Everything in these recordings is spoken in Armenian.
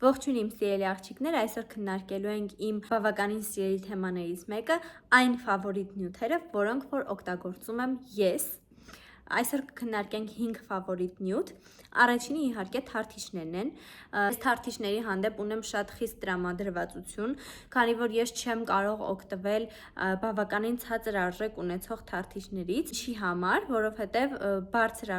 Ողջույն իմ սիրելի աղջիկներ, այսօր քննարկելու ենք իմ բավականին սիրելի թեմաներից մեկը, այն ֆավորիտ նյութերը, որոնք որ օգտագործում եմ ես։ Այսօր կքննարկենք 5 ֆավորիտ նյութ։ Առաջինը իհարկե թարթիչներն են։ Այս թարթիչների հանդեպ ունեմ շատ խիստ տրամադրվածություն, քանի որ ես չեմ կարող օգտվել բավականին ցածր արժեք ունեցող թարթիչներից։ Ինչի համար, որովհետև բարձր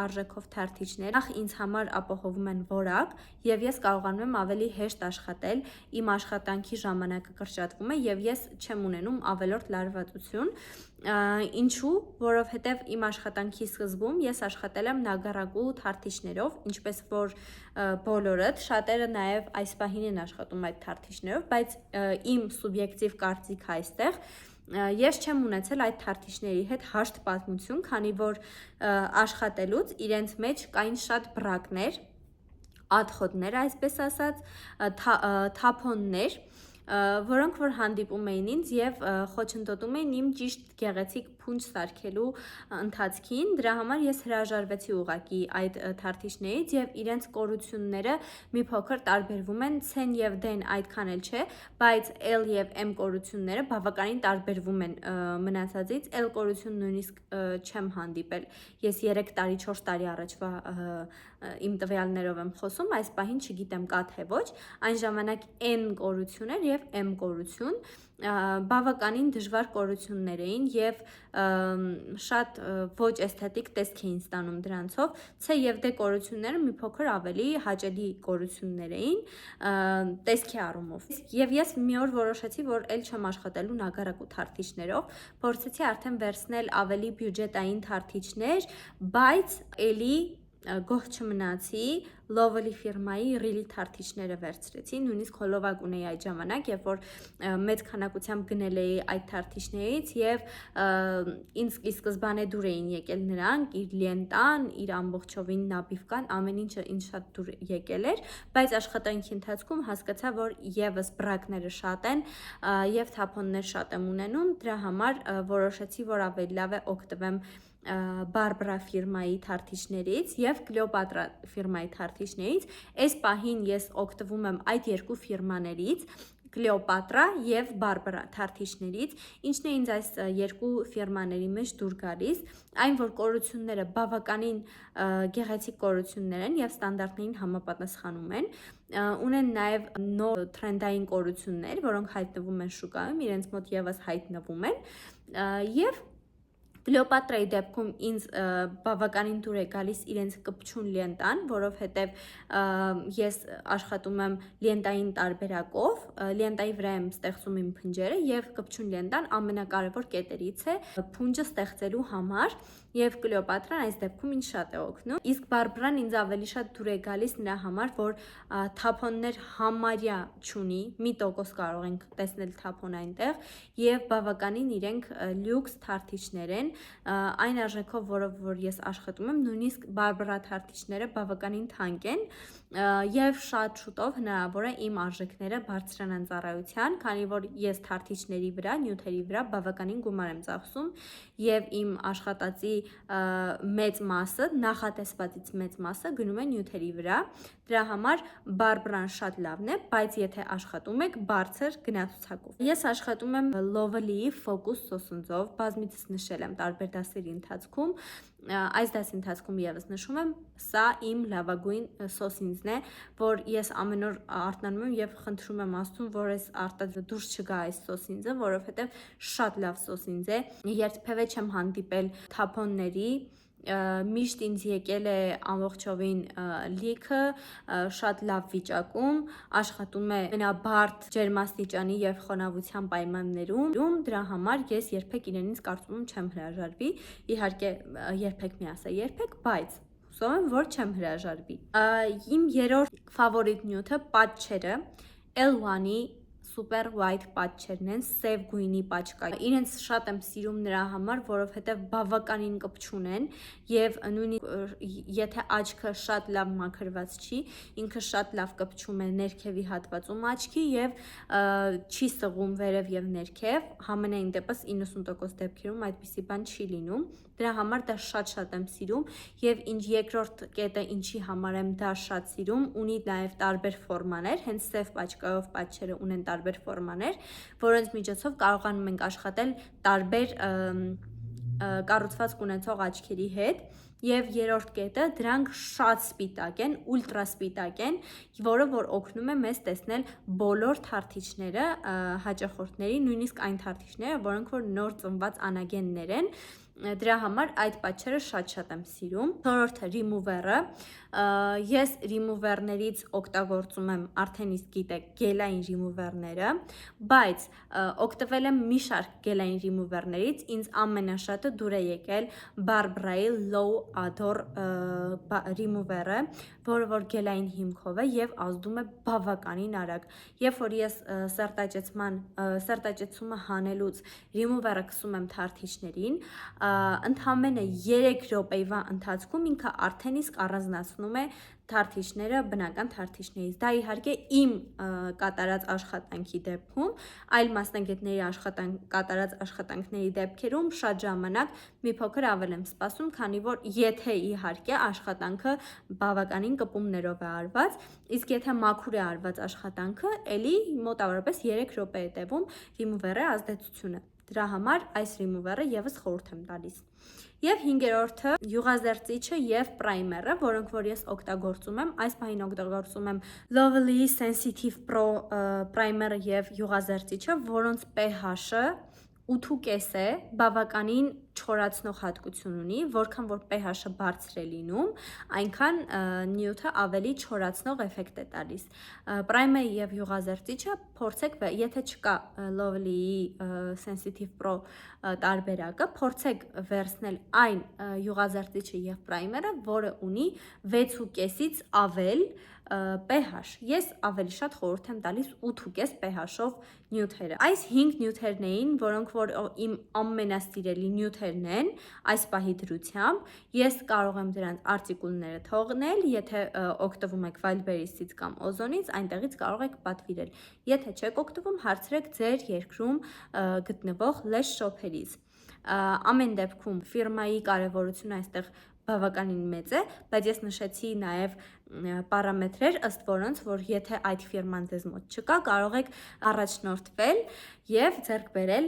արժեքով թարթիչները նախ ինձ համար ապահովում են որակ, եւ ես կարողանում եմ ավելի հեշտ աշխատել, իմ աշխատանքի ժամանակը կրճատվում է եւ ես չեմ ունենում ավելորդ լարվածություն։ Ինչու, որովհետև իմ աշխատանքի սկզբում ես աշխատել եմ նագարակու թարթիչներով, ինչպես որ բոլորդ, շատերը նաև այս պահին են աշխատում այդ թարթիչներով, բայց իմ սուբյեկտիվ կարծիքը այստեղ ես չեմ ունեցել այդ թարթիչների հետ հաշտ պատմություն, քանի որ աշխատելուց իրենց մեջ կային շատ բռակներ, ադխոդներ, այսպես ասած, թափոններ, որոնք որ հանդիպում էին ինձ եւ խոչընդոտում էին իմ ճիշտ գեղեցիկ փունջ սարքելու ընթացքին։ Դրա համար ես հրաժարվեցի ուղղակի այդ թարթիչներից եւ իրենց կորությունները մի փոքր տարբերվում են, ցեն եւ դեն այդքան էլ չէ, բայց L եւ M կորությունները բավականին տարբերվում են մնացածից։ L կորություն նույնիսկ չեմ հանդիպել։ Ես 3 տարի, 4 տարի առաջվա իմ տվյալներով եմ խոսում, այս պահին չգիտեմ կա թե ոչ, այն ժամանակ N կորություն էր եւ M կորություն, բավականին դժվար կորություններ էին եւ շատ ոչ էսթետիկ տեսք էին ստանում դրանցով, C եւ D կորությունները մի փոքր ավելի հաճելի կորություններ էին տեսքի առումով։ Եվ ես մի օր որոշեցի, որ ել չեմ աշխատելու նագարակու թարթիչներով, փորձեցի արդեն վերցնել ավելի բյուջետային թարթիչներ, բայց էլի գոհ չմնացի, Lovely ֆիրմայի Really թարթիչները վերցրեցի, նույնիսկ հոլովակ ունեի այդ ժամանակ, երբ որ մեծ քանակությամբ գնել էի այդ թարթիչներից եւ ինձ ի սկզբանե դուր էին եկել նրանք, իր լենտան, իր ամբողջովին նաբիվկան, ամեն ինչը ինձ շատ դուր եկել էր, բայց աշխատանքի ընթացքում հասկացա, որ եւս բռակները շատ են եւ թափոններ շատ եմ ունենում, դրա համար որոշեցի, որ ավելի լավ է օգտվեմ Barbara ֆիրմայի թարթիչներից եւ Cleopatra ֆիրմայի թարթիչներից։ Այս պահին ես օգտվում եմ այդ երկու ֆիրմաներից, Cleopatra եւ Barbara թարթիչներից, ինչն է ինձ այս երկու ֆիրմաների մեջ դուր գալիս, այն որ կորությունները բավականին գեղեցիկ կորություններ են եւ ստանդարտներին համապատասխանում են, ունեն նաեւ նոր թրենդային կորություններ, որոնք հայտնվում են շուկայում, իրենց մոտ եւս հայտնվում են եւ Cleopatra-ի դեպքում ինձ բավականին դուր է գալիս իրենց կպչուն լենտան, որովհետև ես աշխատում եմ լենտային տարբերակով, լենտայի վրա եմ ստեղծում իմ փնջերը եւ կպչուն լենտան ամենակարևոր կետերից է փունջը ստեղծելու համար եւ Cleopatra-ն այս դեպքում ինձ շատ է օգնում։ Իսկ Barbara-ն ինձ ավելի շատ դուր է գալիս նրա համար, որ թափոններ համարյա չունի, 1% կարող ենք տեսնել թափոն այնտեղ եւ բավականին իրենք լյուքս թարթիչներ են, այն արժեքով, որով որ ես աշխատում եմ, նույնիսկ Barbara թարթիչները բավականին թանկ են եւ շատ շուտով հնարավոր է իմ արժեքները բարձրանան ծառայության, քանի որ ես թարթիչների վրա, նյութերի վրա բավականին գումար եմ ծախսում եւ իմ աշխատածի մեծ մասը, նախատեսվածից մեծ մասը գնում է նյութերի վրա։ Դրա համար Barbara-ն շատ լավն է, բայց եթե աշխատում եք բարձր գնացուցակով։ Ես աշխատում եմ Lovely Focus սոսնձով, բազմիցս նշել եմ տարբեր դասերի ընթացքում, այս դասի ընթացքում եւս նշում եմ, սա իմ լավագույն սոսինձն է, որ ես ամեն օր արթնանում եմ եւ խնդրում եմ Աստծուն, որ այս արտադրը դուրս չգա այս սոսինձը, որովհետեւ շատ լավ սոսինձ է, երբևէ չեմ հանդիպել թափոնների, միշտ ինձ եկել է ամբողջովին լիքը, շատ լավ վիճակում, աշխատում է ամենաբարդ ջերմաստիճանի եւ խոնավության պայմաններում, դրա համար ես երբեք իրենից կարծում եմ չեմ հրաժարվի, իհարկե երբեք մի ասա երբեք, բայց հուսով եմ, որ չեմ հրաժարվի։ Իմ երրորդ ֆավորիտ նյութը պատչերը, L1-ի Super White պատչերն են, սև գույնի պատչկա։ Իրենց շատ եմ սիրում նրա համար, որովհետև բավականին կպչուն են եւ նույնիսկ եթե աչքը շատ լավ մաքրված չի, ինքը շատ լավ կպչում է ներքևի հատվածում աչքի եւ չի սղում վերև եւ ներքև, համենայն դեպս 90% դեպքերում այդպիսի բան չի լինում։ Դրա համար դա շատ եմ սիրում եւ երկրորդ կետը ինչի համար եմ դա շատ սիրում, ունի նաեւ տարբեր ֆորմաներ, հենց սև պաչկայով պատչերը ունեն տարբեր ֆորմաներ, որոնց միջոցով կարողանում ենք աշխատել տարբեր կառուցվածք ունեցող աչքերի հետ եւ երրորդ կետը դրանք շատ սպիտակ են, ուլտրա սպիտակ են, որը որ օգնում է մեզ տեսնել բոլոր թարթիչները հաճախորդների, նույնիսկ այն թարթիչները, որոնք որ նոր ծնված անագեններ են, դրա համար այդ պատչերը շատ եմ սիրում։ Չորրորդը ռիմուվերը, ես ռիմուվերներից օգտագործում եմ արդեն իսկ գիտեք գելային ռիմուվերները, բայց օգտվել եմ մի շարք գելային ռիմուվերներից, ինձ ամենաշատը դուր է եկել Barbara-ի Low Ador ռիմուվերը, որը որ գելային հիմքով է եւ ազդում է բավականին արագ։ Երբ որ ես սերտաճեցումը հանելուց ռիմուվերը քսում եմ թարթիչներին, ընդամենը 3 րոպեվա ընթացքում ինքը արդեն իսկ առանձնացնում է թարթիչները բնական թարթիչներից։ Դա իհարկե իմ կատարած աշխատանքի դեպքում, այլ մասնագետների կատարած աշխատանքների դեպքերում շատ ժամանակ մի փոքր ավել եմ սպասում, քանի որ եթե իհարկե աշխատանքը բավականին կպումներով է արված, իսկ եթե մաքուր է արված աշխատանքը, էլի մոտավորապես 3 րոպե է տևում ռիմուվերի ազդեցությունը։ Դրա համար այս ռիմուվերը եւս խորհուրդ եմ տալիս։ Եվ 5-րդը յուղազերծիչը եւ պրայմերը, որոնք որ ես օգտագործում եմ, այս պահին օգտագործում եմ Lovely Sensitive Pro պրայմերը եւ յուղազերծիչը, որոնց pH-ը 8.5 է, բավականին չորացնող հատկություն ունի, որքան որ pH-ը բարձր է լինում, այնքան նյութը ավելի չորացնող էֆեկտ է տալիս։ Պրայմերը եւ յուղազերծիչը փորձեք, եթե չկա Lovely-ի Sensitive Pro տարբերակը, փորձեք վերցնել այն յուղազերծիչը եւ պրայմերը, որը ունի 6.5-ից ավել pH։ Ես ավելի շատ խորհուրդ եմ տալիս 8.5 pH-ով նյութերը։ Այս 5 նյութերն էին, որոնք որ իմ ամենասիրելի նյութերն են այս պահի դրությամբ։ Ես կարող եմ դրանց արտիկուլները թողնել, եթե օգտվում եք Wildberries-ից կամ Ozon-ից, այնտեղից կարող եք պատվիրել։ Եթե չեք օգտվում, հարցրեք ձեր երկրում գտնվող լես շոփերից։ Ամեն դեպքում ֆիրմայի կարևորությունը այստեղ բավականին մեծ է, բայց ես նշեցի նաև պարամետրեր, ըստ որոնց, որ եթե այդ ֆիրման ձեզ մոտ չկա, կարող եք առաջնորդվել եւ ձեռք բերել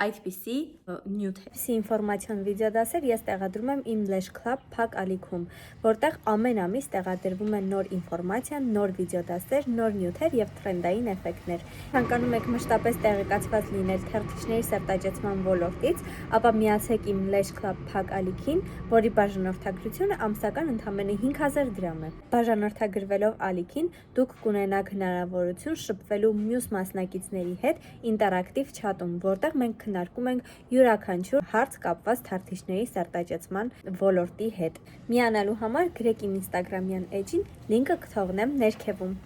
այդպիսի նյութեր։ Այսի ինֆորմացիոն վիդեոդասեր ես տեղադրում եմ իմ Lash Club փակ ալիքում, որտեղ ամեն ամիս տեղադրվում է նոր ինֆորմացիա, նոր վիդեոդասեր, նոր նյութեր եւ տրենդային էֆեկտներ։ Ցանկանում եք մշտապես տեղեկացված լինել թերթիչների սերտաճեցման ոլորտից, ապա միացեք իմ Lash Club փակ ալիքին, որի բաժանորդագրությունը ամսական ընդամենը 5000 դրամ է։ Բաժանորդագրվելով ալիքին դուք կունենաք հնարավորություն շփվելու մյուս մասնակիցների հետ ինտերակտիվ չաթում, որտեղ մենք քննարկում ենք յուրաքանչյուր հարց կապված թարթիչների սերտաճեցման ոլորտի հետ։ Միանալու համար գրեք իմ Instagram-յան էջին, լինքը կթողնեմ ներքևում։